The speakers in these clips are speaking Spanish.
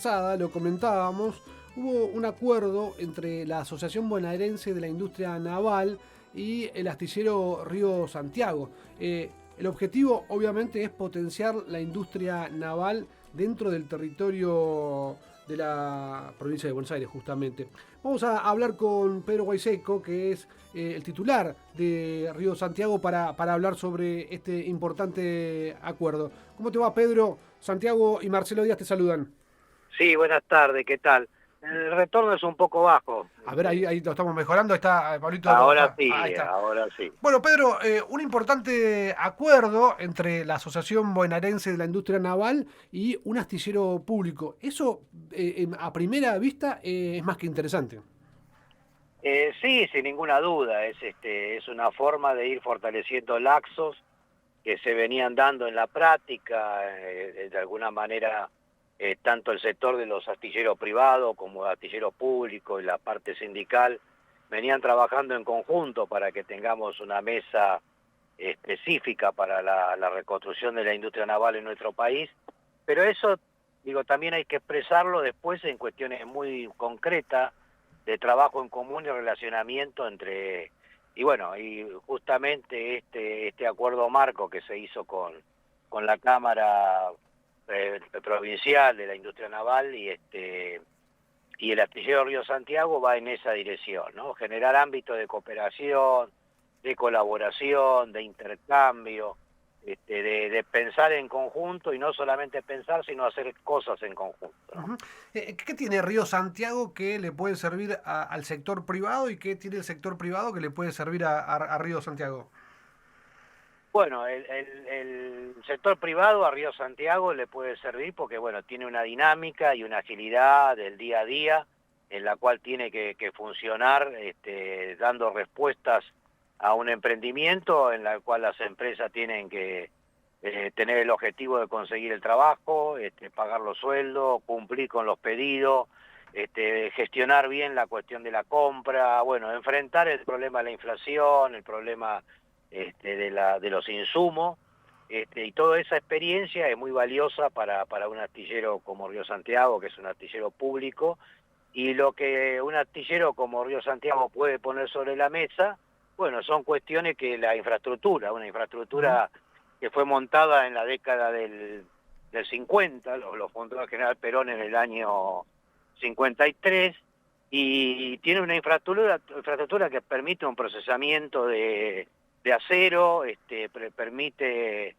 pasada, lo comentábamos, hubo un acuerdo entre la Asociación Bonaerense de la Industria Naval y el astillero Río Santiago. El objetivo obviamente es potenciar la industria naval dentro del territorio de la provincia de Buenos Aires, justamente. Vamos a hablar con Pedro Guaiseco, que es el titular de Río Santiago, para hablar sobre este importante acuerdo. ¿Cómo te va, Pedro? Santiago y Marcelo Díaz te saludan. Sí, buenas tardes, ¿qué tal? El retorno es un poco bajo. A ver, ahí lo estamos mejorando. Está, Pablito. Ahora Ahí sí, está. ahora sí. Bueno, Pedro, un importante acuerdo entre la Asociación Bonaerense de la Industria Naval y un astillero público. Eso, a primera vista, es más que interesante. Sí, sin ninguna duda, es una forma de ir fortaleciendo laxos que se venían dando en la práctica, de alguna manera, tanto el sector de los astilleros privados como el astillero público y la parte sindical venían trabajando en conjunto para que tengamos una mesa específica para la reconstrucción de la industria naval en nuestro país, pero eso, digo, también hay que expresarlo después en cuestiones muy concretas de trabajo en común y relacionamiento entre, y bueno, y justamente este acuerdo marco que se hizo con la Cámara Provincial de la Industria Naval y el astillero Río Santiago va en esa dirección, ¿no? Generar ámbitos de cooperación, de colaboración, de intercambio, de pensar en conjunto y no solamente pensar, sino hacer cosas en conjunto, ¿no? Ujú. ¿Qué tiene Río Santiago que le puede servir al sector privado y qué tiene el sector privado que le puede servir a Río Santiago? Bueno, el sector privado a Río Santiago le puede servir porque, bueno, tiene una dinámica y una agilidad del día a día en la cual tiene que funcionar dando respuestas a un emprendimiento en la cual las empresas tienen que tener el objetivo de conseguir el trabajo, pagar los sueldos, cumplir con los pedidos, gestionar bien la cuestión de la compra, bueno, enfrentar el problema de la inflación, el problema de los insumos, y toda esa experiencia es muy valiosa para un astillero como Río Santiago, que es un astillero público, y lo que un astillero como Río Santiago puede poner sobre la mesa, bueno, son cuestiones que una infraestructura que fue montada en la década del 50, lo fundó el general Perón en el año 53, y tiene una infraestructura que permite un procesamiento de acero, permite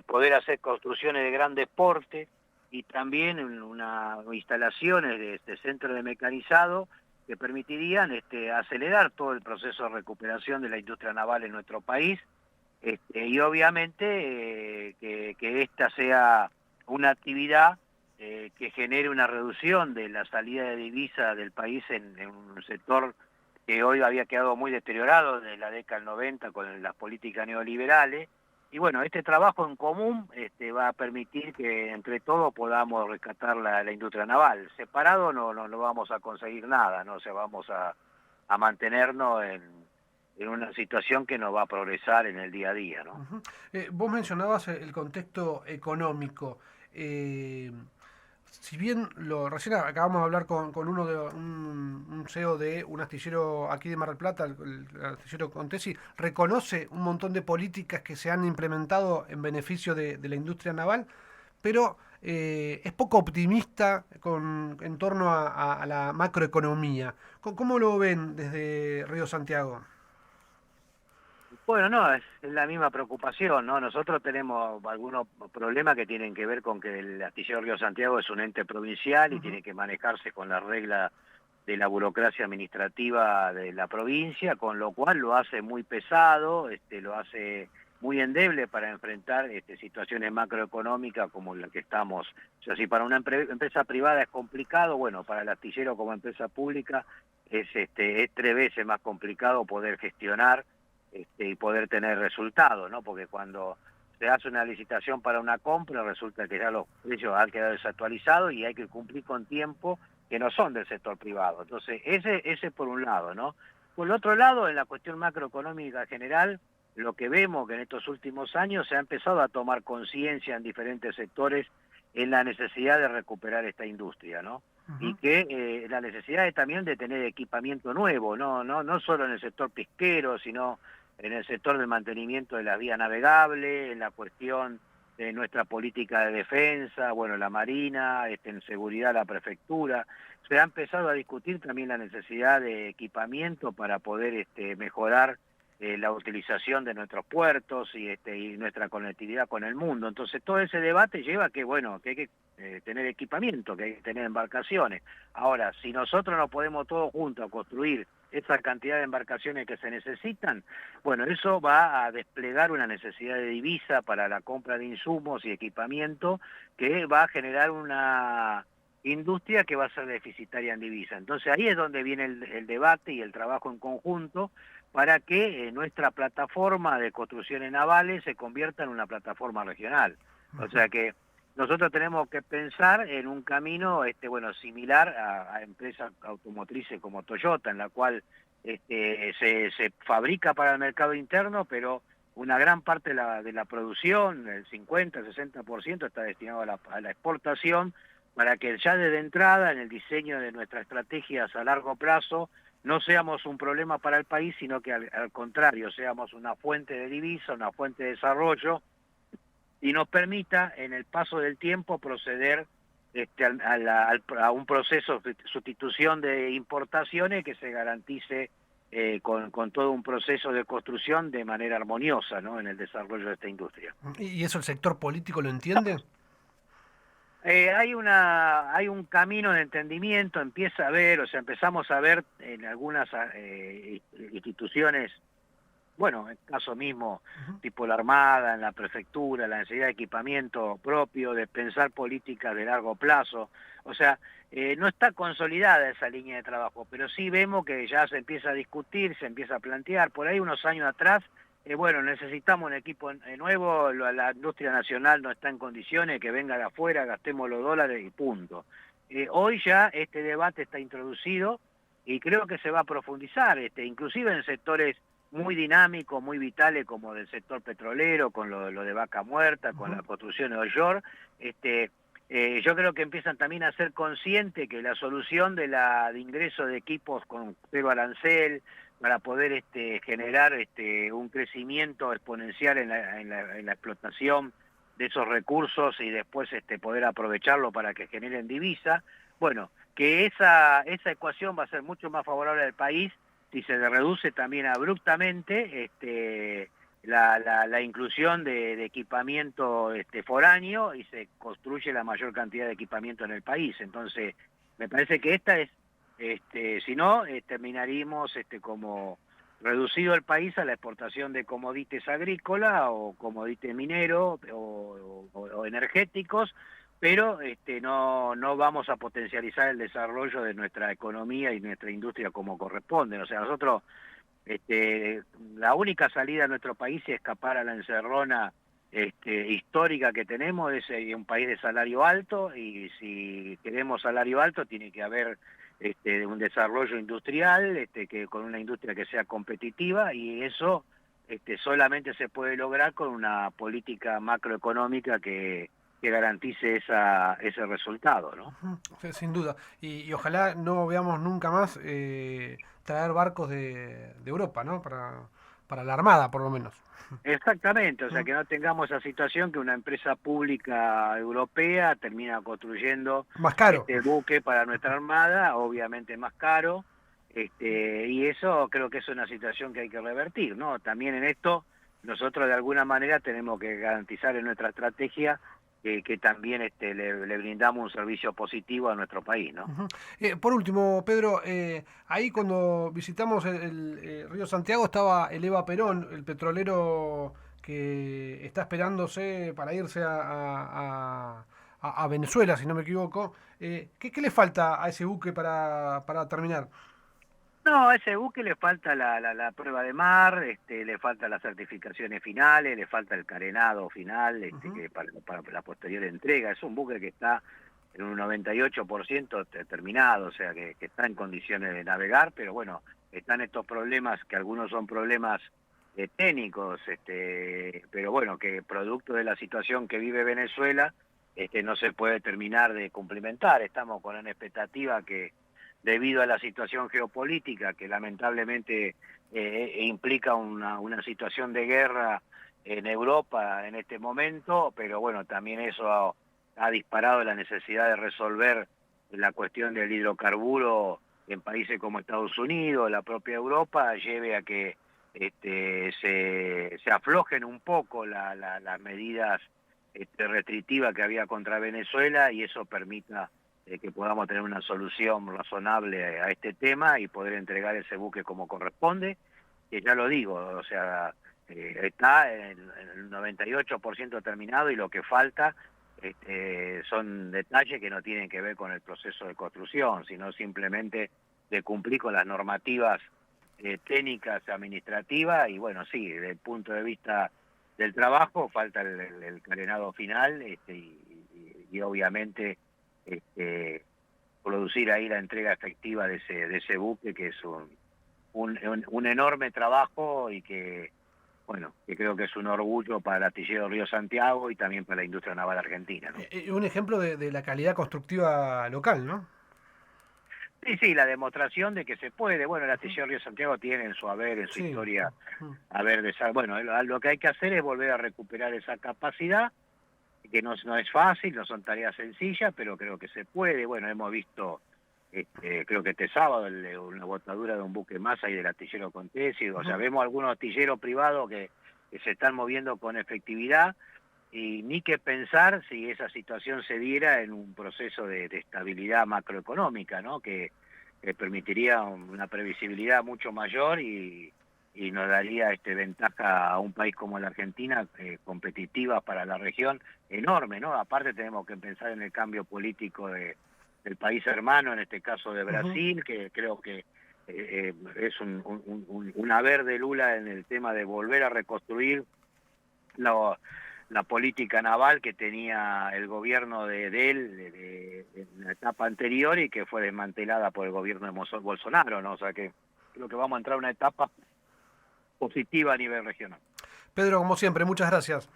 poder hacer construcciones de grandes porte y también unas instalaciones de centro de mecanizado que permitirían acelerar todo el proceso de recuperación de la industria naval en nuestro país, y obviamente que esta sea una actividad que genere una reducción de la salida de divisas del país en un sector que hoy había quedado muy deteriorado desde la década del 90 con las políticas neoliberales. Y bueno, este trabajo en común va a permitir que entre todos podamos rescatar la industria naval. Separado no vamos a conseguir nada, ¿no? O sea, vamos a mantenernos en una situación que nos va a progresar en el día a día, ¿no? Ujú. Vos mencionabas el contexto económico. Eh, si bien recién acabamos de hablar con uno de un CEO de un astillero aquí de Mar del Plata, el astillero Contesi, reconoce un montón de políticas que se han implementado en beneficio de la industria naval, pero es poco optimista en torno a la macroeconomía. ¿Cómo lo ven desde Río Santiago? Bueno, no, es la misma preocupación, ¿no? Nosotros tenemos algunos problemas que tienen que ver con que el astillero Río Santiago es un ente provincial y Ujú. tiene que manejarse con la regla de la burocracia administrativa de la provincia, con lo cual lo hace muy pesado, lo hace muy endeble para enfrentar situaciones macroeconómicas como la que estamos. O sea, si para una empresa privada es complicado, bueno, para el astillero como empresa pública es 3 veces más complicado poder gestionar y poder tener resultados, ¿no? Porque cuando se hace una licitación para una compra, resulta que ya los precios han quedado desactualizados y hay que cumplir con tiempo que no son del sector privado. Entonces, ese por un lado, ¿no? Por el otro lado, en la cuestión macroeconómica general, lo que vemos que en estos últimos años se ha empezado a tomar conciencia en diferentes sectores en la necesidad de recuperar esta industria, ¿no? Y que la necesidad es también de tener equipamiento nuevo, no solo en el sector pesquero, sino en el sector del mantenimiento de la vía navegable, en la cuestión de nuestra política de defensa, bueno, la Marina, en seguridad la prefectura. Se ha empezado a discutir también la necesidad de equipamiento para poder mejorar la utilización de nuestros puertos y nuestra conectividad con el mundo. Entonces todo ese debate lleva a que, bueno, que hay que tener equipamiento, que hay que tener embarcaciones. Ahora, si nosotros no podemos todos juntos a construir esa cantidad de embarcaciones que se necesitan, bueno, eso va a desplegar una necesidad de divisa para la compra de insumos y equipamiento que va a generar una industria que va a ser deficitaria en divisa. Entonces ahí es donde viene el debate y el trabajo en conjunto para que nuestra plataforma de construcciones navales se convierta en una plataforma regional. O sea que nosotros tenemos que pensar en un camino bueno, similar a empresas automotrices como Toyota, en la cual se fabrica para el mercado interno, pero una gran parte de la producción, el 50, 60%, está destinado a la exportación, para que ya desde entrada, en el diseño de nuestras estrategias a largo plazo, no seamos un problema para el país, sino que al contrario, seamos una fuente de divisa, una fuente de desarrollo, y nos permita en el paso del tiempo proceder a un proceso de sustitución de importaciones que se garantice con todo un proceso de construcción de manera armoniosa, ¿no?, en el desarrollo de esta industria. ¿Y eso el sector político lo entiende? Hay un camino de entendimiento, empieza a ver, o sea, empezamos a ver en algunas instituciones, bueno, en el caso mismo, tipo la Armada, en la prefectura, la necesidad de equipamiento propio, de pensar políticas de largo plazo. O sea, no está consolidada esa línea de trabajo, pero sí vemos que ya se empieza a discutir, se empieza a plantear. Por ahí unos años atrás, bueno, necesitamos un equipo nuevo, la industria nacional no está en condiciones, que venga de afuera, gastemos los dólares y punto. Hoy ya este debate está introducido y creo que se va a profundizar, inclusive en sectores muy dinámicos, muy vitales, como del sector petrolero, con lo de Vaca Muerta, con la construcción de offshore. Yo creo que empiezan también a ser conscientes que la solución de ingreso de equipos con cero arancel, para poder generar un crecimiento exponencial en la explotación de esos recursos y después poder aprovecharlo para que generen divisa, bueno, que esa ecuación va a ser mucho más favorable al país si se reduce también abruptamente la inclusión de equipamiento foráneo y se construye la mayor cantidad de equipamiento en el país. Entonces, me parece que esta es, si no, terminaríamos como reducido el país a la exportación de comodites agrícolas o comodites mineros o energéticos, pero no vamos a potencializar el desarrollo de nuestra economía y nuestra industria como corresponde. O sea, nosotros, la única salida a nuestro país es escapar a la encerrona histórica que tenemos, es un país de salario alto, y si queremos salario alto tiene que haber un desarrollo industrial, que con una industria que sea competitiva, y eso solamente se puede lograr con una política macroeconómica que garantice ese resultado, ¿no? Sí, sin duda. Y ojalá no veamos nunca más traer barcos de Europa, ¿no? Para la Armada, por lo menos. Exactamente, o sea, que no tengamos esa situación que una empresa pública europea termina construyendo Más caro. este buque para nuestra Armada, obviamente más caro, y eso creo que es una situación que hay que revertir, ¿no? También en esto nosotros de alguna manera tenemos que garantizar en nuestra estrategia que también le brindamos un servicio positivo a nuestro país, ¿no? Por último, Pedro, ahí cuando visitamos el Río Santiago estaba el Eva Perón, el petrolero que está esperándose para irse a Venezuela, si no me equivoco. ¿Qué le falta a ese buque para terminar? No, a ese buque le falta la prueba de mar, le falta las certificaciones finales, le falta el carenado final, que para la posterior entrega. Es un buque que está en un 98% terminado, o sea, que está en condiciones de navegar, pero bueno, están estos problemas, que algunos son problemas técnicos, pero bueno, que producto de la situación que vive Venezuela, no se puede terminar de cumplimentar. Estamos con una expectativa que, debido a la situación geopolítica, que lamentablemente implica una situación de guerra en Europa en este momento, pero bueno, también eso ha disparado la necesidad de resolver la cuestión del hidrocarburo en países como Estados Unidos, la propia Europa, lleve a que se aflojen un poco las medidas restrictivas que había contra Venezuela, y eso permita que podamos tener una solución razonable a este tema y poder entregar ese buque como corresponde, que ya lo digo, o sea, está en el 98% terminado, y lo que falta son detalles que no tienen que ver con el proceso de construcción, sino simplemente de cumplir con las normativas técnicas, administrativas, y bueno, sí, desde el punto de vista del trabajo falta el carenado final, y obviamente producir ahí la entrega efectiva de ese buque, que es un enorme trabajo, y que, bueno, que creo que es un orgullo para el astillero Río Santiago y también para la industria naval argentina, ¿no? Un ejemplo de la calidad constructiva local, ¿no? Sí, sí, la demostración de que se puede. Bueno, el Ujú. astillero Río Santiago tiene en su haber, en su Sí. historia, Ujú. bueno, lo que hay que hacer es volver a recuperar esa capacidad, que no es fácil, no son tareas sencillas, pero creo que se puede. Bueno, hemos visto, creo que este sábado, una botadura de un buque más ahí del astillero Contesi. O sea, Ujú. vemos algunos astilleros privados que se están moviendo con efectividad, y ni que pensar si esa situación se diera en un proceso de estabilidad macroeconómica, ¿no? Que permitiría una previsibilidad mucho mayor, y nos daría ventaja a un país como la Argentina, competitiva para la región, enorme, ¿no? Aparte tenemos que pensar en el cambio político del país hermano, en este caso de Ujú. Brasil, que creo que es un haber de Lula en el tema de volver a reconstruir la política naval que tenía el gobierno de él en la etapa anterior, y que fue desmantelada por el gobierno de Bolsonaro, ¿no? O sea que creo que vamos a entrar a una etapa positiva a nivel regional. Pedro, como siempre, muchas gracias.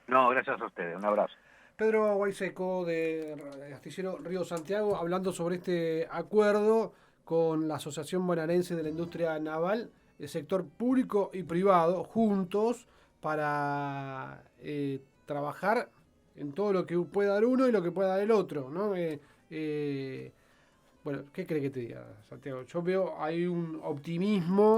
No, gracias a ustedes, un abrazo. Pedro Guaiseco de Astillero Río Santiago, hablando sobre este acuerdo con la Asociación Bonaerense de la Industria Naval, el sector público y privado, juntos para trabajar en todo lo que pueda dar uno y lo que pueda dar el otro, ¿no? Bueno, ¿qué cree que te diga, Santiago? Yo veo hay un optimismo